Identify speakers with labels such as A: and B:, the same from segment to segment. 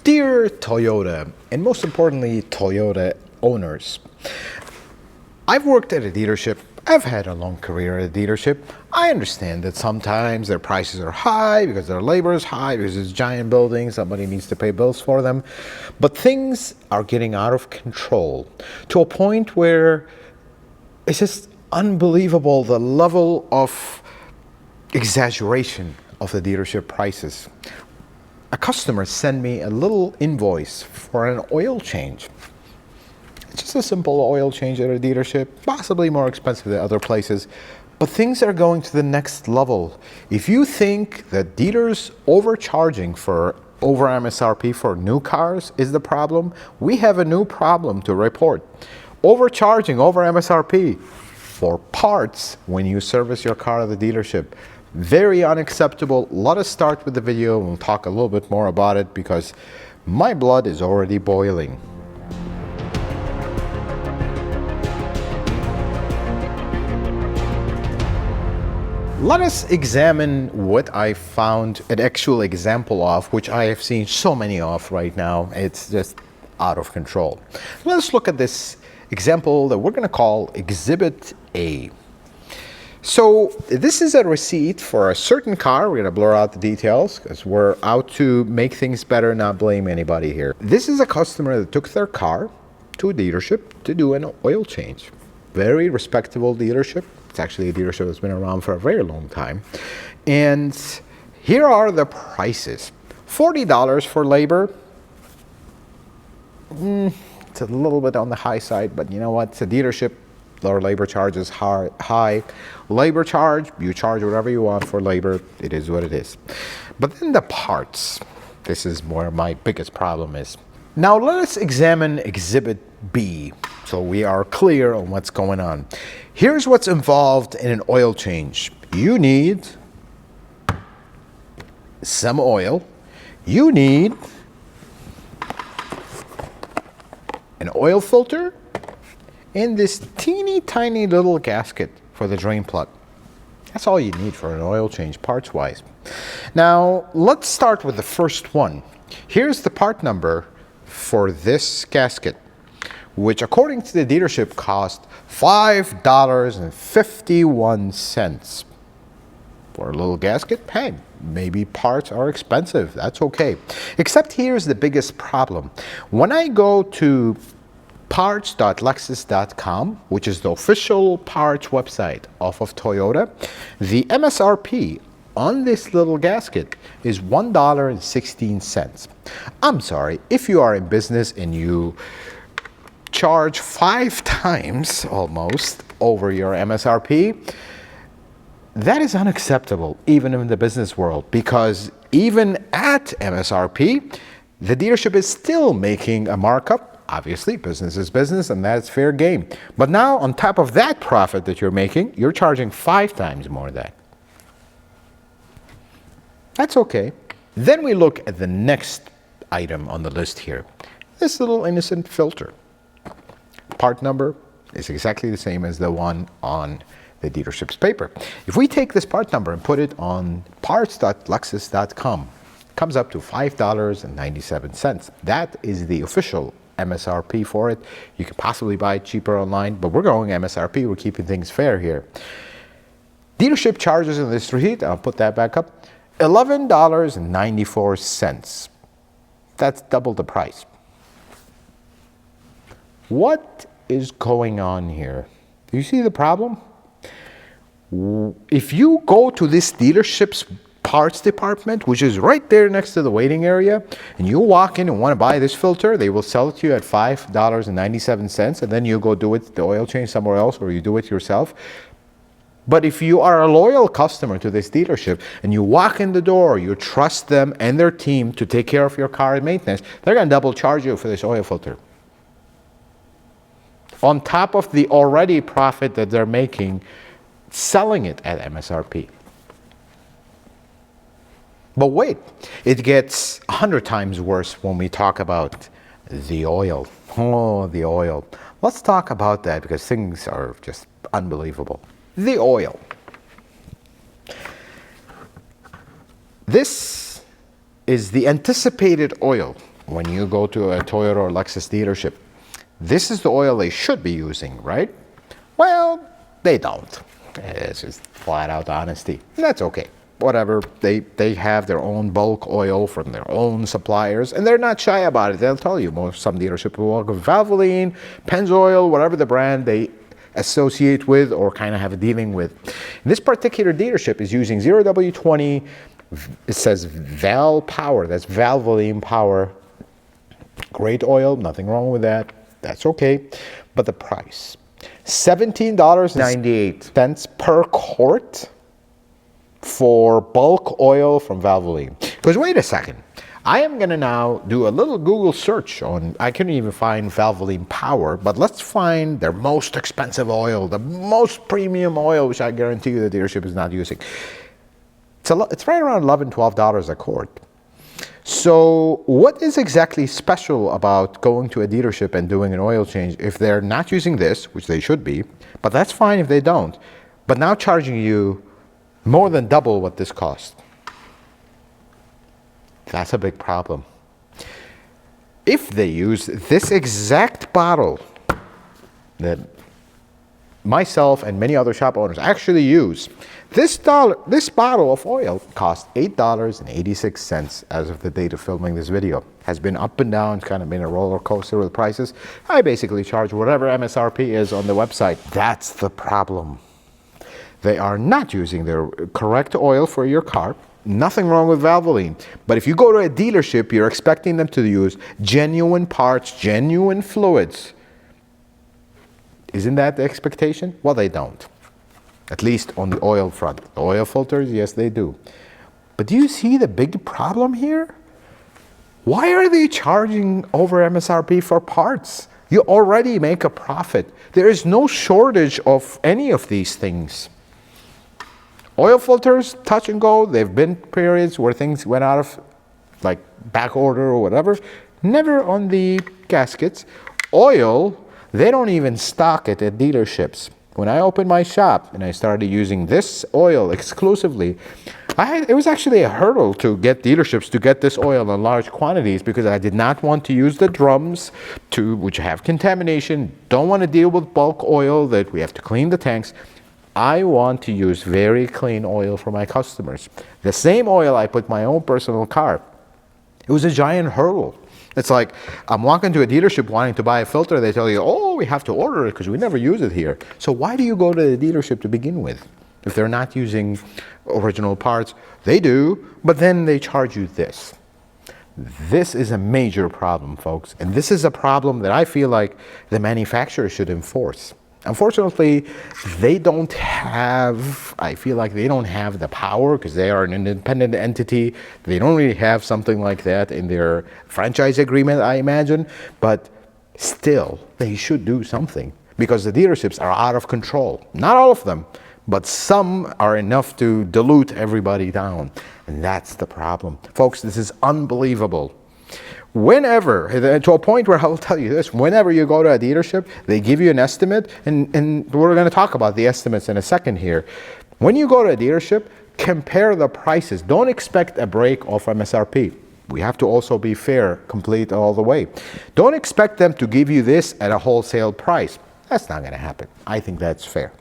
A: Dear Toyota, and most importantly, Toyota owners, I've worked at a dealership. I've had a long career at a dealership. I understand that sometimes their prices are high because their labor is high, because it's giant buildings, somebody needs to pay bills for them. But things are getting out of control to a point where it's just unbelievable the level of exaggeration of the dealership prices. A customer sent me a little invoice for an oil change. It's just a simple oil change at a dealership, possibly more expensive than other places, but things are going to the next level. If you think that dealers overcharging for over MSRP for new cars is the problem, we have a new problem to report. Overcharging over MSRP for parts when you service your car at the dealership. Very unacceptable. Let us start with the video and we'll talk a little bit more about it because my blood is already boiling. Let us examine what I found an actual example of, which I have seen so many of right now. It's just out of control. Let's look at this example that we're going to call Exhibit A. So this is a receipt for a certain car. We're going to blur out the details because we're out to make things better, not blame anybody here. This is a customer that took their car to a dealership to do an oil change. Very respectable dealership. It's actually a dealership that's been around for a very long time. And here are the prices. $40 for labor. It's a little bit on the high side, but you know what? It's a dealership. Their labor charge is high. Labor charge, you charge whatever you want for labor. It is what it is. But then the parts. This is where my biggest problem is. Now let us examine Exhibit B so we are clear on what's going on. Here's what's involved in an oil change. You need some oil. You need an oil filter and this teeny tiny little gasket for the drain plug. That's all you need for an oil change parts wise. Now let's start with the first one. Here's the part number for this gasket, which according to the dealership cost $5.51 for a little gasket. Hey, maybe parts are expensive. That's okay. Except here's the biggest problem. When I go to parts.lexus.com, which is the official parts website of Toyota, the MSRP on this little gasket is $1.16. I'm sorry, if you are in business and you charge 5 times almost over your MSRP, that is unacceptable even in the business world, because even at MSRP, the dealership is still making a markup. Obviously, business is business, and that's fair game. But now, on top of that profit that you're making, you're charging 5 times more than that. That's okay. Then we look at the next item on the list here. This little innocent filter. Part number is exactly the same as the one on the dealership's paper. If we take this part number and put it on parts.lexus.com, it comes up to $5.97. That is the official MSRP for it. You can possibly buy it cheaper online, but we're going MSRP. We're keeping things fair here. Dealership charges in this receipt, I'll put that back up, $11.94. That's double the price. What is going on here? Do you see the problem? If you go to this dealership's parts department, which is right there next to the waiting area, and you walk in and want to buy this filter, they will sell it to you at $5.97, and then you go do it, the oil change somewhere else, or you do it yourself. But if you are a loyal customer to this dealership and you walk in the door, you trust them and their team to take care of your car and maintenance, they're going to double charge you for this oil filter. On top of the already profit that they're making selling it at MSRP. But wait, it gets 100 times worse when we talk about the oil. Oh, the oil. Let's talk about that because things are just unbelievable. The oil. This is the anticipated oil when you go to a Toyota or Lexus dealership, this is the oil they should be using, right? Well, they don't. It's just flat out honesty. And that's okay. Whatever, they have their own bulk oil from their own suppliers, and they're not shy about it. They'll tell you. Some dealerships will work with Valvoline, Pennzoil, whatever the brand they associate with or kind of have a dealing with. This particular dealership is using 0W20. It says Val Power. That's Valvoline Power. Great oil, nothing wrong with that. That's okay. But the price, $17.98 per quart for bulk oil from Valvoline. Because wait a second, I am going to now do a little Google search on, I couldn't even find Valvoline Power, but let's find their most expensive oil, the most premium oil, which I guarantee you the dealership is not using. It's right around $11, $12 a quart. So what is exactly special about going to a dealership and doing an oil change if they're not using this, which they should be, but that's fine if they don't, but now charging you more than double what this cost? That's a big problem. If they use this exact bottle that myself and many other shop owners actually use, this bottle of oil costs $8.86 as of the date of filming this video. Has been up and down, it's kind of been a roller coaster with prices. I basically charge whatever MSRP is on the website. That's the problem. They are not using their correct oil for your car. Nothing wrong with Valvoline. But if you go to a dealership, you're expecting them to use genuine parts, genuine fluids. Isn't that the expectation? Well, they don't. At least on the oil front. The oil filters, yes, they do. But do you see the big problem here? Why are they charging over MSRP for parts? You already make a profit. There is no shortage of any of these things. Oil filters, touch and go. There have been periods where things went out of like back order or whatever. Never on the gaskets. Oil, they don't even stock it at dealerships. When I opened my shop and I started using this oil exclusively, it was actually a hurdle to get dealerships to get this oil in large quantities because I did not want to use the drums which have contamination. Don't want to deal with bulk oil that we have to clean the tanks. I want to use very clean oil for my customers. The same oil I put in my own personal car. It was a giant hurdle. It's like I'm walking to a dealership wanting to buy a filter. They tell you, oh, we have to order it because we never use it here. So why do you go to the dealership to begin with? If they're not using original parts, they do, but then they charge you this. This is a major problem, folks. And this is a problem that I feel like the manufacturer should enforce. Unfortunately, they don't have, I feel like they don't have the power because they are an independent entity. They don't really have something like that in their franchise agreement, I imagine. But still, they should do something because the dealerships are out of control. Not all of them, but some are enough to dilute everybody down. And that's the problem. Folks, this is unbelievable. Whenever, to a point where I'll tell you this, whenever you go to a dealership, they give you an estimate, and we're going to talk about the estimates in a second here. When you go to a dealership, compare the prices. Don't expect a break off MSRP. We have to also be fair, complete all the way. Don't expect them to give you this at a wholesale price. That's not going to happen. I think that's fair.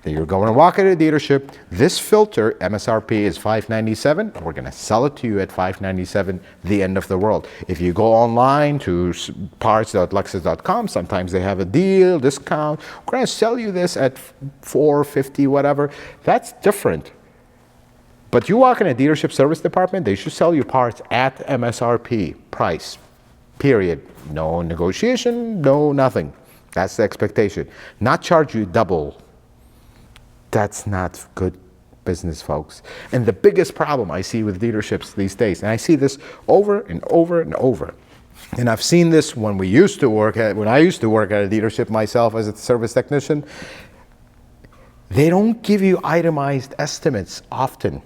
A: Then you're going to walk at a dealership. This filter, MSRP is $597. We're going to sell it to you at $597, the end of the world. If you go online to parts.lexus.com, sometimes they have a deal, discount. We're going to sell you this at $450, whatever. That's different. But you walk in a dealership service department, they should sell you parts at MSRP price, period. No negotiation, no nothing. That's the expectation. Not charge you double. That's not good business, folks. And the biggest problem I see with dealerships these days, and I see this over and over and over, and I've seen this when I used to work at a dealership myself as a service technician, they don't give you itemized estimates often.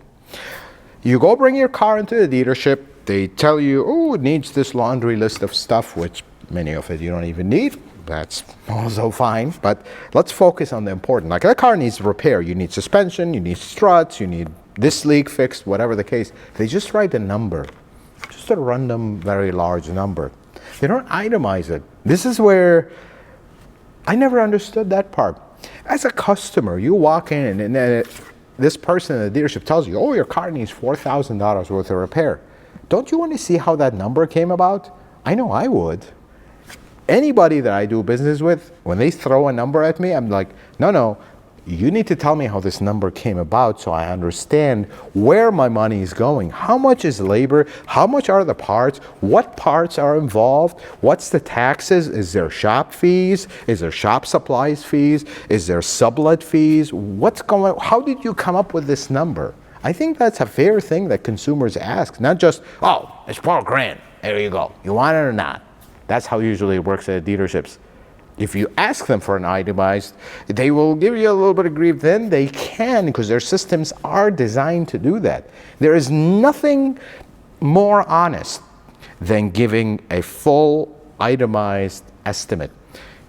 A: You go bring your car into the dealership, they tell you, oh, it needs this laundry list of stuff, which many of it you don't even need. That's also fine, but let's focus on the important. Like a car needs repair. You need suspension, you need struts, you need this leak fixed, whatever the case. They just write a number. just a random, very large number. They don't itemize it. This is where I never understood that part. As a customer, you walk in and then this person in the dealership tells you, oh, your car needs $4,000 worth of repair. Don't you want to see how that number came about? I know I would. Anybody that I do business with, when they throw a number at me, I'm like, no, you need to tell me how this number came about so I understand where my money is going. How much is labor? How much are the parts? What parts are involved? What's the taxes? Is there shop fees? Is there shop supplies fees? Is there sublet fees? What's going on? How did you come up with this number? I think that's a fair thing that consumers ask, not just, oh, it's $4,000. There you go. You want it or not? That's how usually it works at dealerships. If you ask them for an itemized, they will give you a little bit of grief. Then they can, because their systems are designed to do that. There is nothing more honest than giving a full itemized estimate.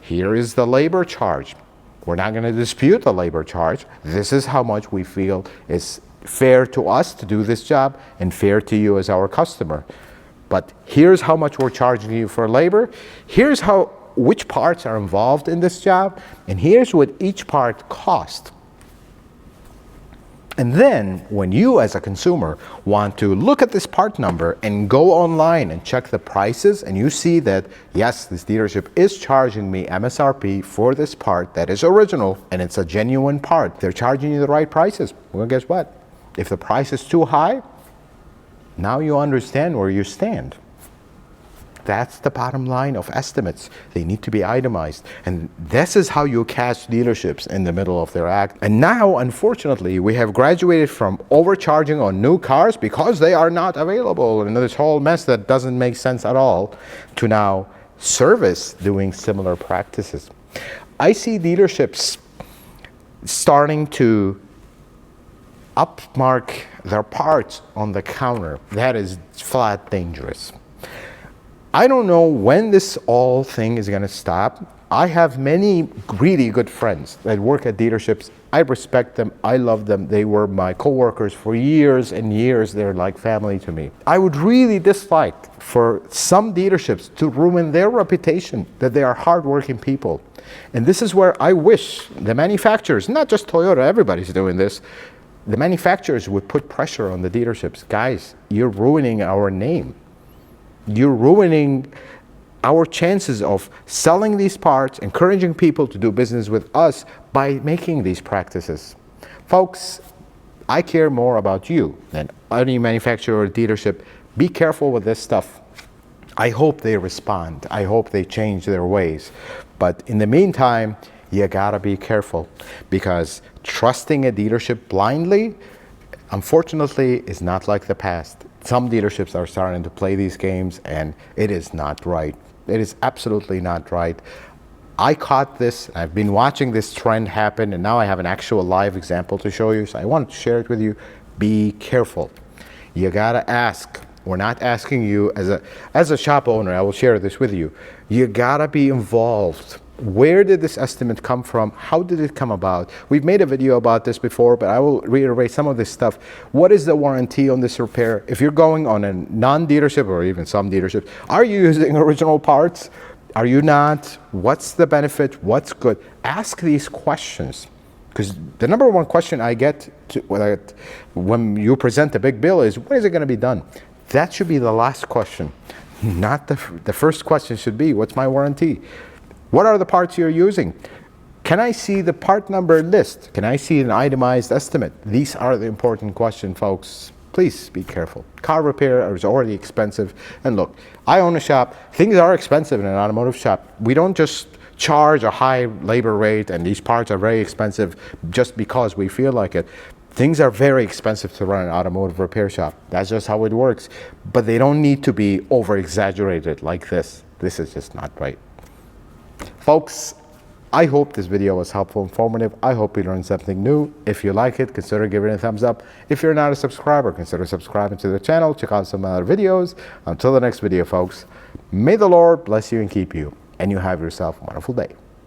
A: Here is the labor charge. We're not going to dispute the labor charge. This is how much we feel is fair to us to do this job and fair to you as our customer. But here's how much we're charging you for labor. Here's which parts are involved in this job, and here's what each part cost. And then when you as a consumer want to look at this part number and go online and check the prices, and you see that, yes, this dealership is charging me MSRP for this part that is original and it's a genuine part, they're charging you the right prices. Well, guess what? If the price is too high, now you understand where you stand. That's the bottom line of estimates. They need to be itemized. And this is how you catch dealerships in the middle of their act. And now, unfortunately, we have graduated from overcharging on new cars because they are not available, and this whole mess that doesn't make sense at all, to now service doing similar practices. I see dealerships starting to upmark their parts on the counter. That is flat dangerous. I don't know when this all thing is going to stop. I have many really good friends that work at dealerships. I respect them. I love them. They were my coworkers for years and years. They're like family to me. I would really dislike for some dealerships to ruin their reputation that they are hardworking people. And this is where I wish the manufacturers, not just Toyota, everybody's doing this, the manufacturers would put pressure on the dealerships. Guys, you're ruining our name. You're ruining our chances of selling these parts, encouraging people to do business with us by making these practices. Folks, I care more about you than any manufacturer or dealership. Be careful with this stuff. I hope they respond. I hope they change their ways. But in the meantime, you gotta be careful, because trusting a dealership blindly, unfortunately, is not like the past. Some dealerships are starting to play these games, and it is not right. It is absolutely not right. I caught this. I've been watching this trend happen, and now I have an actual live example to show you, so I wanted to share it with you. Be careful. You gotta ask. We're not asking you as a shop owner. I will share this with you. You gotta be involved. Where did this estimate come from? How did it come about? We've made a video about this before, but I will reiterate some of this stuff. What is the warranty on this repair? If you're going on a non-dealership or even some dealerships, are you using original parts? Are you not? What's the benefit? What's good? Ask these questions, because the number one question I get when you present a big bill is, when is it going to be done? That should be the last question. Not the first question should be, what's my warranty? What are the parts you're using? Can I see the part number list? Can I see an itemized estimate? These are the important questions, folks. Please be careful. Car repair is already expensive. And look, I own a shop. Things are expensive in an automotive shop. We don't just charge a high labor rate and these parts are very expensive just because we feel like it. Things are very expensive to run an automotive repair shop. That's just how it works. But they don't need to be over-exaggerated like this. This is just not right. Folks, I hope this video was helpful, informative. I hope you learned something new. If you like it, consider giving it a thumbs up. If you're not a subscriber, consider subscribing to the channel. Check out some other videos. Until the next video, folks, may the Lord bless you and keep you, and you have yourself a wonderful day.